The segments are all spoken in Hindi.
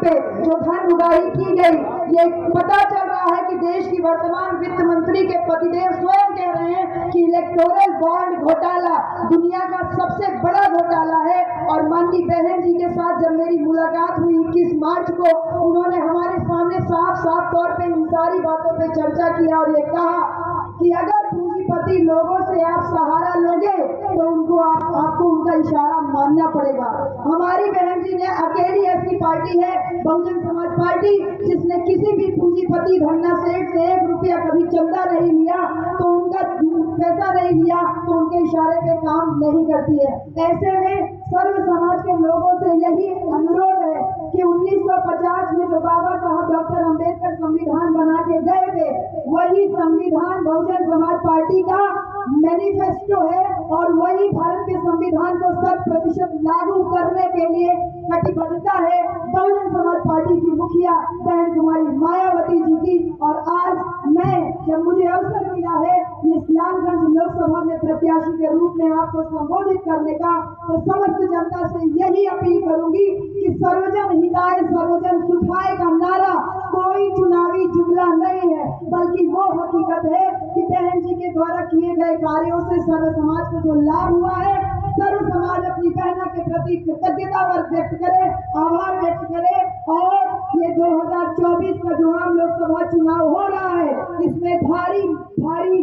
पे जो धन उगाही की गई, ये पता चल रहा है कि देश की वर्तमान वित्त मंत्री के पतिदेव स्वयं कह रहे हैं कि इलेक्टोरल बॉन्ड घोटाला दुनिया का सबसे बड़ा घोटाला है। और माननीय बहन जी के साथ जब मेरी मुलाकात हुई 21 मार्च को, उन्होंने हमारे सामने साफ साफ तौर पे इन सारी बातों पे चर्चा किया और ये कहा कि अगर पूंजीपति लोगों से आप सहारा लोगे तो उनको आपको उनका इशारा मानना पड़ेगा। हमारी बहन जी ने अकेली ऐसी पार्टी है बहुजन समाज पार्टी, जिसने किसी भी पूंजीपति धन्ना सेठ से 1 रुपया कभी चंदा नहीं लिया, तो उनका पैसा नहीं लिया तो उनके इशारे पे काम नहीं करती है। ऐसे में सर्व समाज के लोगों से यही अनुरोध है कि 1950 में जो बाबा साहब डॉक्टर अंबेडकर संविधान बना के गए थे, वही संविधान बहुजन समाज पार्टी का मैनिफेस्टो है और वही भारत के संविधान को 100% लागू करने के लिए कटिबद्धता है बहुजन समाज पार्टी की मुखिया बहन कुमारी मायावती जी की। और आज मैं जब मुझे अवसर मिला है इस लालगंज लोकसभा में प्रत्याशी के रूप में आपको संबोधित करने का, तो समस्त जनता से यही अपील करूंगी कि सर्वजन हिताय सर्वजन सुखाय का नारा कोई चुनावी जुमला नहीं है, बल्कि वो हकीकत है कि बहन जी के द्वारा किए गए कार्यों से सर्व समाज को जो लाभ हुआ है, सर्व समाज अपनी बहना के प्रति कृतज्ञता व्यक्त करे, आभार व्यक्त करे। और ये 2024 का जो आम लोकसभा चुनाव हो रहा है, इसमें भारी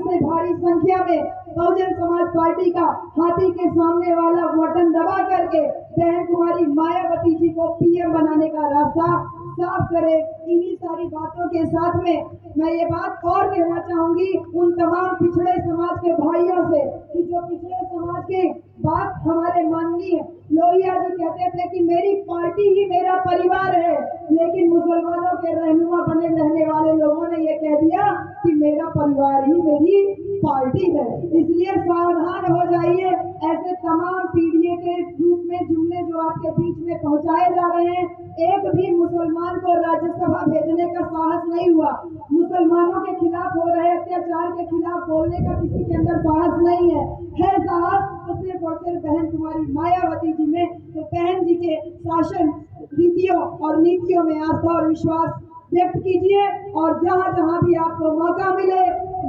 से भारी संख्या में बहुजन समाज पार्टी का हाथी के सामने वाला बटन दबा करके बहन कुमारी मायावती जी को पीएम बनाने का रास्ता साफ करे। इन्हीं सारी बातों के साथ में मैं ये बात और कहना चाहूंगी उन तमाम पिछड़े समाज के भाइयों से कि जो पिछड़े समाज के बात हमारे माननीय लोहिया जी कहते थे कि मेरी पार्टी ही मेरा परिवार है, लेकिन मुसलमानों के रहनुमा बने रहने वाले लोगों ने ये कह दिया कि मेरा परिवार ही मेरी पार्टी है। इसलिए सावधान हो जाइए, ऐसे तमाम पीढ़ियों के रूप में जुमले जो आपके बीच में पहुंचाए जा रहे हैं, एक भी मुसलमान को राज्यसभा भेजने का साहस नहीं हुआ। मुसलमानों के खिलाफ हो रहे अत्याचार के खिलाफ बोलने का किसी के अंदर साहस नहीं है साहस तो सिर्फ और सिर्फ बहन कुमारी मायावती जी में। तो बहन जी के शासन रीतियों और नीतियों में आस्था और विश्वास व्यक्त कीजिए और जहाँ जहाँ भी आपको मौका मिले,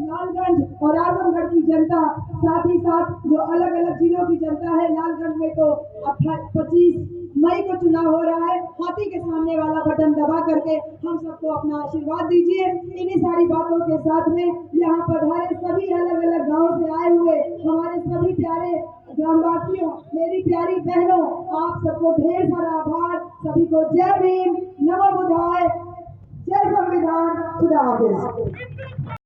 लालगंज और आजमगढ़ की जनता, साथ ही साथ जो अलग अलग जिलों की जनता है, लालगंज में तो 25 मई को चुनाव हो रहा है, हाथी के सामने वाला बटन दबा करके हम सबको अपना आशीर्वाद दीजिए। इन्हीं सारी बातों के साथ में यहाँ पधारे सभी अलग अलग गाँव से आए हुए हमारे सभी प्यारे ग्रामवासियों, मेरी प्यारी बहनों, आप सबको ढेर सारा आभार। सभी को जय भीम, नमो बुद्धाय, जय संविधान, खुदा हाफिज।